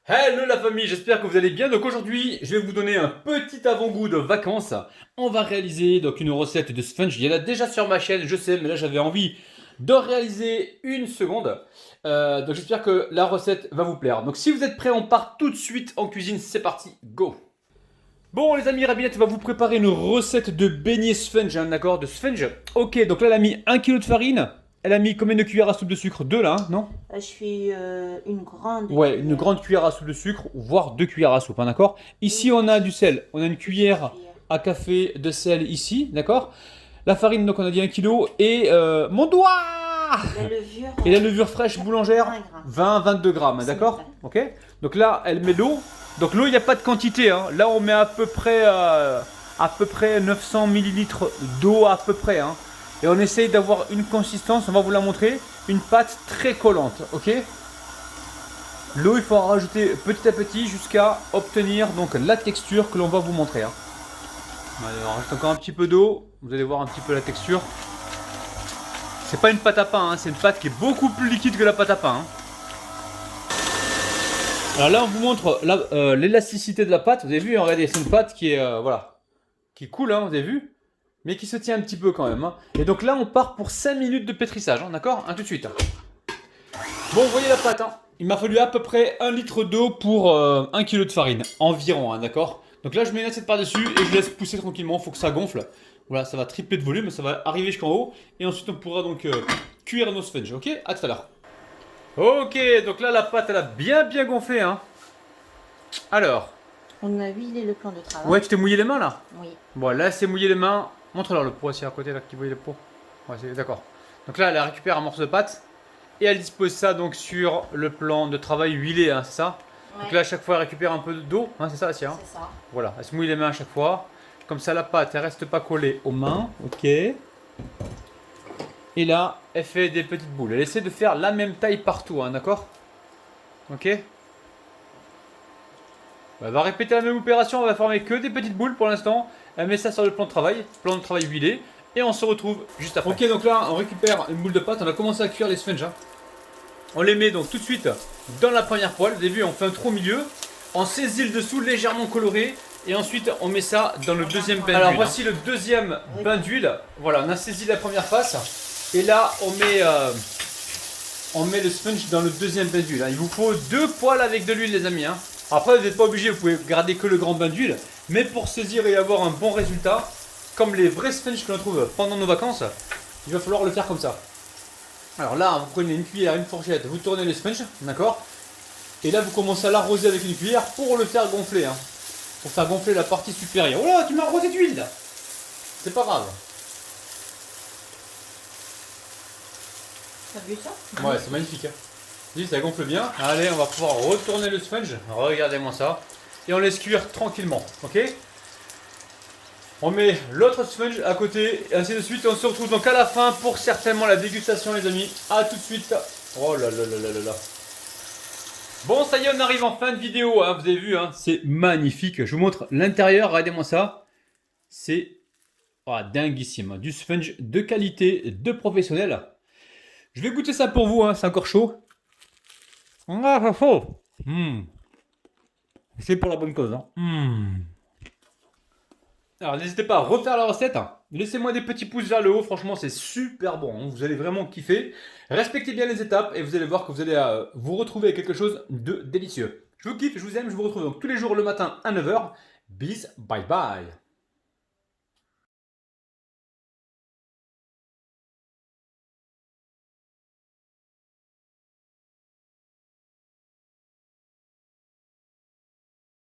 Hello la famille, j'espère que vous allez bien. Donc aujourd'hui, je vais vous donner un petit avant-goût de vacances. On va réaliser donc une recette de sponge. Il y en a déjà sur ma chaîne, je sais, mais là j'avais envie de réaliser une seconde. Donc j'espère que la recette va vous plaire. Donc si vous êtes prêts, on part tout de suite en cuisine. C'est parti, go! Bon les amis, Rabinette va vous préparer une recette de beignet sponge, hein, d'accord? De sponge. Ok, donc là elle a mis 1 kg de farine. Elle a mis combien de cuillères à soupe de sucre? 2 là, hein, non? Je fais une grande Ouais, une cuillère. grande cuillère à soupe de sucre, voire 2 cuillères à soupe, hein, d'accord? Ici, on a du sel. On a une cuillère Cuillère. à café de sel ici, d'accord? La farine, donc on a dit 1 kg. Et mon doigt! La levure, Et la levure fraîche boulangère, 20 grammes. 20-22 grammes, d'accord? Ok? Donc là, elle met l'eau. Donc l'eau, il n'y a pas de quantité, hein. Là, on met à peu près 900 millilitres d'eau, à peu près, hein. Et on essaye d'avoir une consistance, on va vous la montrer, une pâte très collante, ok? L'eau, il faut en rajouter petit à petit jusqu'à obtenir donc la texture que l'on va vous montrer, hein. Allez, on rajoute encore un petit peu d'eau. Vous allez voir un petit peu la texture. C'est pas une pâte à pain, hein, c'est une pâte qui est beaucoup plus liquide que la pâte à pain, hein. Alors là, on vous montre l'élasticité de la pâte. Vous avez vu, regardez, c'est une pâte qui est voilà, qui coule, hein, vous avez vu, mais qui se tient un petit peu quand même, hein. Et donc là, on part pour 5 minutes de pétrissage, hein, d'accord? Un tout de suite. Bon, vous voyez la pâte, hein. Il m'a fallu à peu près 1 litre d'eau pour 1 kg de farine, environ, hein, d'accord? Donc là, je mets une assiette par-dessus et je laisse pousser tranquillement, il faut que ça gonfle. Voilà, ça va tripler de volume, ça va arriver jusqu'en haut. Et ensuite, on pourra donc cuire nos sponges, ok? À tout à l'heure. Ok, donc là, la pâte, elle a bien bien gonflé, hein. Alors, On a huilé le plan de ouais, travail. tu t'es mouillé les mains, là? Oui. Bon, là, c'est mouillé les mains. Montre-leur le pot aussi à côté, là, qui voyait le pot. Ouais, d'accord. Donc là, elle récupère un morceau de pâte. Et elle dispose ça donc sur le plan de travail huilé, hein, c'est ça? Ouais. Donc là, à chaque fois, elle récupère un peu d'eau, hein, c'est ça, Assia, hein? C'est ça. Voilà, elle se mouille les mains à chaque fois. Comme ça, la pâte, elle reste pas collée aux mains. Ok. Et là, elle fait des petites boules. Elle essaie de faire la même taille partout, hein, d'accord? Ok. Elle va répéter la même opération, elle va former que des petites boules pour l'instant. Elle met ça sur le plan de travail huilé. Et on se retrouve juste après. Ok, donc là, on récupère une boule de pâte. On a commencé à cuire les sponges, hein. On les met donc tout de suite dans la première poêle. Au début, on fait un trou au milieu. On saisit le dessous légèrement coloré. Et ensuite, on met ça dans le deuxième bain d'huile. Alors, voici le deuxième bain d'huile. Voilà, on a saisi la première face. Et là, on met le sponge dans le deuxième bain d'huile. Il vous faut 2 poêles avec de l'huile, les amis, hein. Après, vous n'êtes pas obligé, vous pouvez garder que le grand bain d'huile. Mais pour saisir et avoir un bon résultat, comme les vrais sponges que l'on trouve pendant nos vacances, il va falloir le faire comme ça. Alors là, vous prenez une cuillère, une fourchette, vous tournez le sponge, d'accord? Et là, vous commencez à l'arroser avec une cuillère pour le faire gonfler, hein. Pour faire gonfler la partie supérieure. Oh là, tu m'as arrosé d'huile là! C'est pas grave. T'as vu ça? Ouais, c'est magnifique, hein. Dis, ça gonfle bien. Allez, on va pouvoir retourner le sponge. Regardez-moi ça. Et on laisse cuire tranquillement, ok? On met l'autre sponge à côté, et ainsi de suite. On se retrouve donc à la fin pour certainement la dégustation, les amis. A tout de suite. Oh là là là là là là. Bon, ça y est, on arrive en fin de vidéo, hein. Vous avez vu, hein, c'est magnifique. Je vous montre l'intérieur, regardez-moi ça. C'est dinguissime. Du sponge de qualité, de professionnel. Je vais goûter ça pour vous, hein, c'est encore chaud. Ah, c'est chaud. C'est pour la bonne cause, hein. Alors n'hésitez pas à refaire la recette, hein. Laissez-moi des petits pouces vers le haut, franchement c'est super bon, hein. Vous allez vraiment kiffer. Respectez bien les étapes et vous allez voir que vous allez vous retrouver avec quelque chose de délicieux. Je vous kiffe, je vous aime, je vous retrouve donc tous les jours le matin à 9 h. Bis, bye bye.